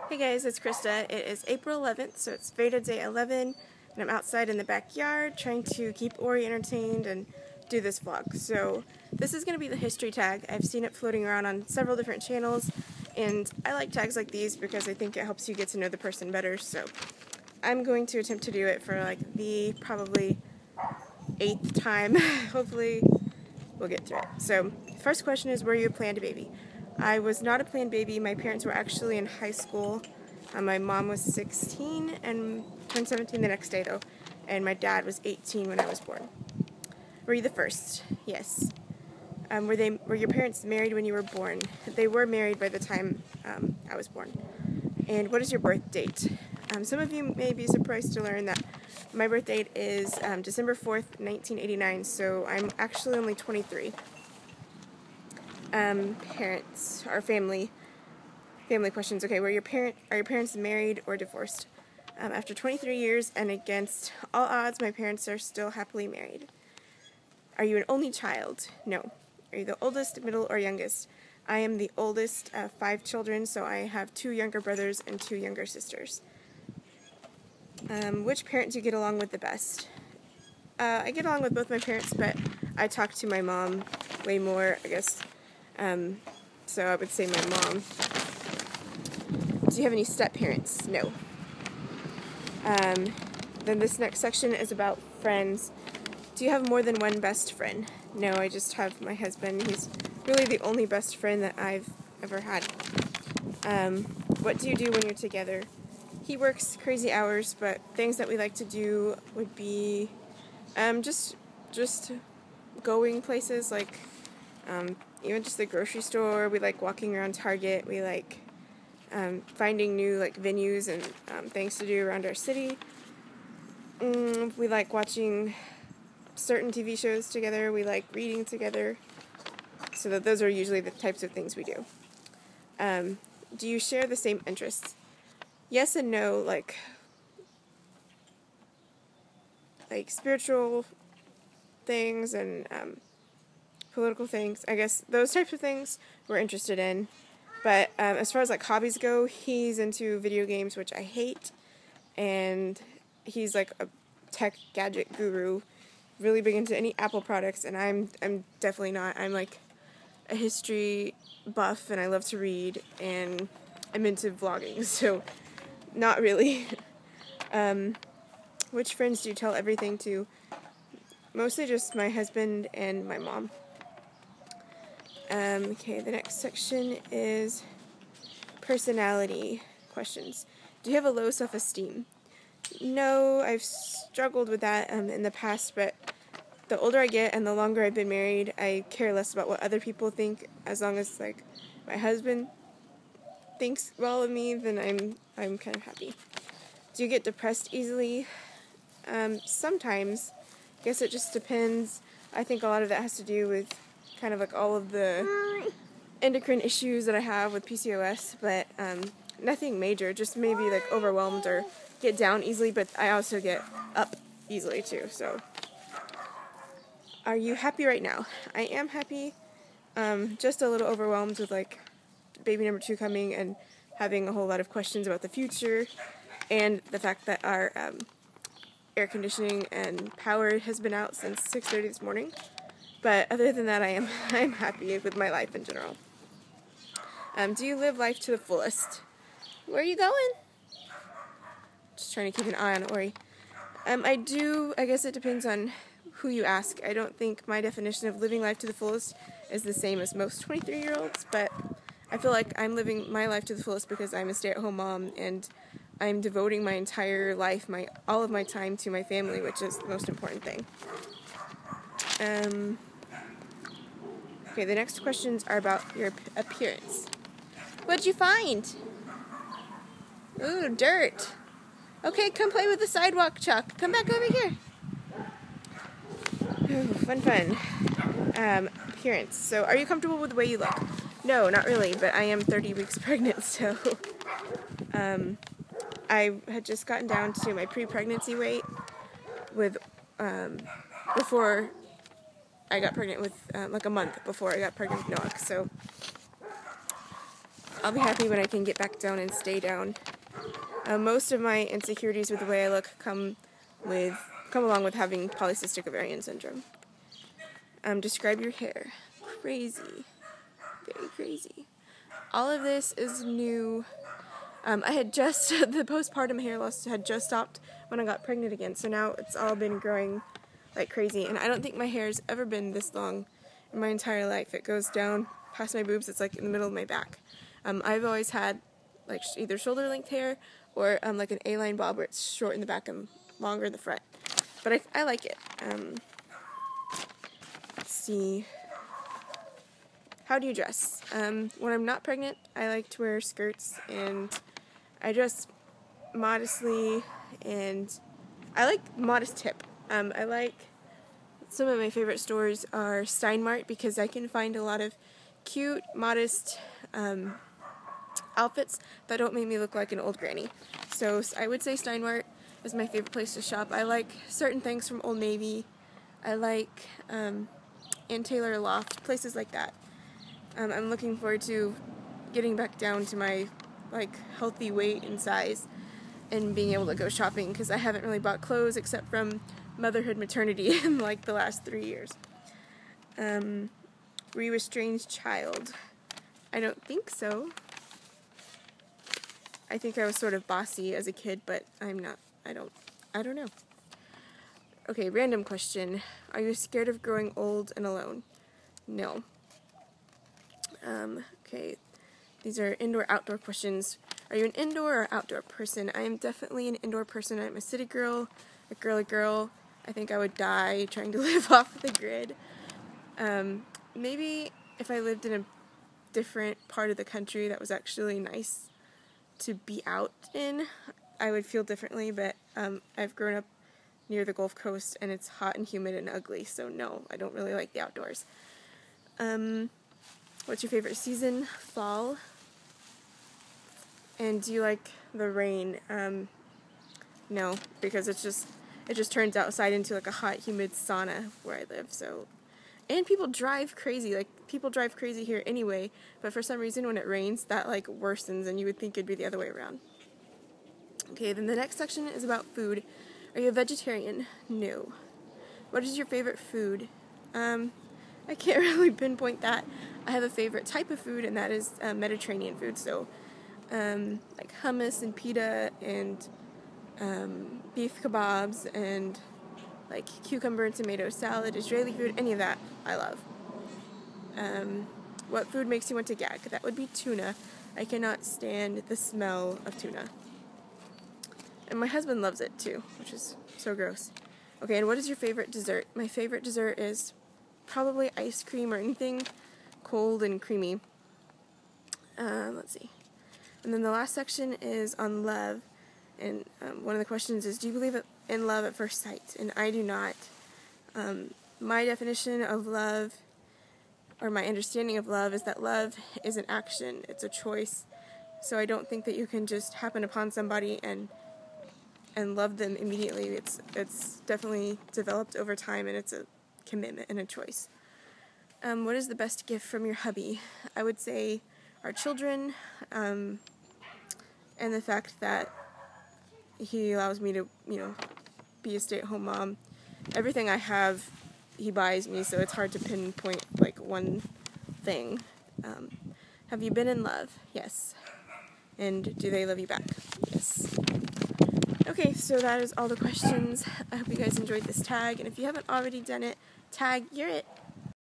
Hey guys, it's Krista. It is April 11th, so it's VEDA Day 11, and I'm outside in the backyard trying to keep Ori entertained and do this vlog. So this is going to be the history tag. I've seen it floating around on several different channels, and I like tags like these because I think it helps you get to know the person better. So I'm going to attempt to do it for like the probably 8th time. Hopefully we'll get through it. So first question is, were you a planned baby? I was not a planned baby. My parents were actually in high school. My mom was 16 and turned 17 the next day though, and my dad was 18 when I was born. Were you the first? Yes. Were your parents married when you were born? They were married by the time I was born. And what is your birth date? Some of you may be surprised to learn that my birth date is December 4th, 1989, so I'm actually only 23. Parents or family questions. Okay, are your parents married or divorced? After 23 years and against all odds, my parents are still happily married. Are you an only child? No. Are you the oldest, middle, or youngest? I am the oldest of 5 children, so I have 2 younger brothers and 2 younger sisters. Which parent do you get along with the best? I get along with both my parents, but I talk to my mom way more, I guess. So I would say my mom. Do you have any step-parents? No. Then this next section is about friends. Do you have more than one best friend? No, I just have my husband. He's really the only best friend that I've ever had. What do you do when you're together? He works crazy hours, but things that we like to do would be just going places, like even just the grocery store. We like walking around Target. We like finding new like venues and things to do around our city. We like watching certain TV shows together. We like reading together. So those are usually the types of things we do. Do you share the same interests? Yes and no, like spiritual things and political things. I guess those types of things we're interested in. But as far as like hobbies go, he's into video games, which I hate, and he's like a tech gadget guru, really big into any Apple products, and I'm definitely not. I'm like a history buff, and I love to read, and I'm into vlogging, so not really. Which friends do you tell everything to? Mostly just my husband and my mom. Okay, the next section is personality questions. Do you have a low self-esteem? No, I've struggled with that in the past, but the older I get and the longer I've been married, I care less about what other people think. As long as like my husband thinks well of me, then I'm kind of happy. Do you get depressed easily? Sometimes. I guess it just depends. I think a lot of that has to do with kind of like all of the endocrine issues that I have with PCOS, but nothing major, just maybe like overwhelmed or get down easily, but I also get up easily too. So are you happy right now? I am happy, just a little overwhelmed with like baby number 2 coming and having a whole lot of questions about the future and the fact that our air conditioning and power has been out since 6:30 this morning. But other than that, I'm happy with my life in general. Do you live life to the fullest? Where are you going? Just trying to keep an eye on Ori. I do. I guess it depends on who you ask. I don't think my definition of living life to the fullest is the same as most 23-year-olds, but I feel like I'm living my life to the fullest because I'm a stay-at-home mom and I'm devoting my entire life, all of my time to my family, which is the most important thing. Okay, the next questions are about your appearance. What'd you find? Ooh, dirt. Okay, come play with the sidewalk, Chuck. Come back over here. Ooh, fun. Appearance. So, are you comfortable with the way you look? No, not really, but I am 30 weeks pregnant, so I had just gotten down to my pre-pregnancy weight before I got pregnant with, like a month before I got pregnant with Noah. So I'll be happy when I can get back down and stay down. Most of my insecurities with the way I look come along with having polycystic ovarian syndrome. Describe your hair. Crazy. Very crazy. All of this is new. I had just, the postpartum hair loss had just stopped when I got pregnant again, so now it's all been growing like crazy, and I don't think my hair's ever been this long in my entire life. It goes down past my boobs, it's like in the middle of my back. I've always had like either shoulder length hair or like an A-line bob where it's short in the back and longer in the front. But I like it. Let's see. How do you dress? When I'm not pregnant, I like to wear skirts, and I dress modestly, and I like modest tip. I like, some of my favorite stores are Steinmart, because I can find a lot of cute, modest outfits that don't make me look like an old granny. So I would say Steinmart is my favorite place to shop. I like certain things from Old Navy. I like Ann Taylor Loft, places like that. I'm looking forward to getting back down to my like healthy weight and size and being able to go shopping, because I haven't really bought clothes except from motherhood, maternity in like the last 3 years. Were you a strange child? I don't think so. I think I was sort of bossy as a kid, but I'm not. I don't know. Okay, random question. Are you scared of growing old and alone? No. Okay, these are indoor-outdoor questions. Are you an indoor or outdoor person? I am definitely an indoor person. I'm a city girl, a girly girl. I think I would die trying to live off the grid. Maybe if I lived in a different part of the country that was actually nice to be out in, I would feel differently, but I've grown up near the Gulf Coast, and it's hot and humid and ugly, so no, I don't really like the outdoors. What's your favorite season? Fall. And do you like the rain? No, because it just turns outside into like a hot, humid sauna where I live. So, and people drive crazy. Like, people drive crazy here anyway, but for some reason when it rains, that like worsens, and you would think it'd be the other way around. Okay, then the next section is about food. Are you a vegetarian? No. What is your favorite food? I can't really pinpoint that. I have a favorite type of food, and that is Mediterranean food. So, like hummus and pita and beef kebabs and like cucumber and tomato salad, Israeli food, any of that I love. What food makes you want to gag? That would be tuna. I cannot stand the smell of tuna. And my husband loves it too, which is so gross. Okay, and what is your favorite dessert? My favorite dessert is probably ice cream or anything cold and creamy. Let's see. And then the last section is on love. And one of the questions is, do you believe in love at first sight? And I do not. My definition of love, or my understanding of love, is that love is an action. It's a choice. So I don't think that you can just happen upon somebody and love them immediately. It's definitely developed over time, and it's a commitment and a choice. What is the best gift from your hubby? I would say our children, and the fact that he allows me to, be a stay-at-home mom. Everything I have, he buys me, so it's hard to pinpoint, like, one thing. Have you been in love? Yes. And do they love you back? Yes. Okay, so that is all the questions. I hope you guys enjoyed this tag, and if you haven't already done it, tag, you're it.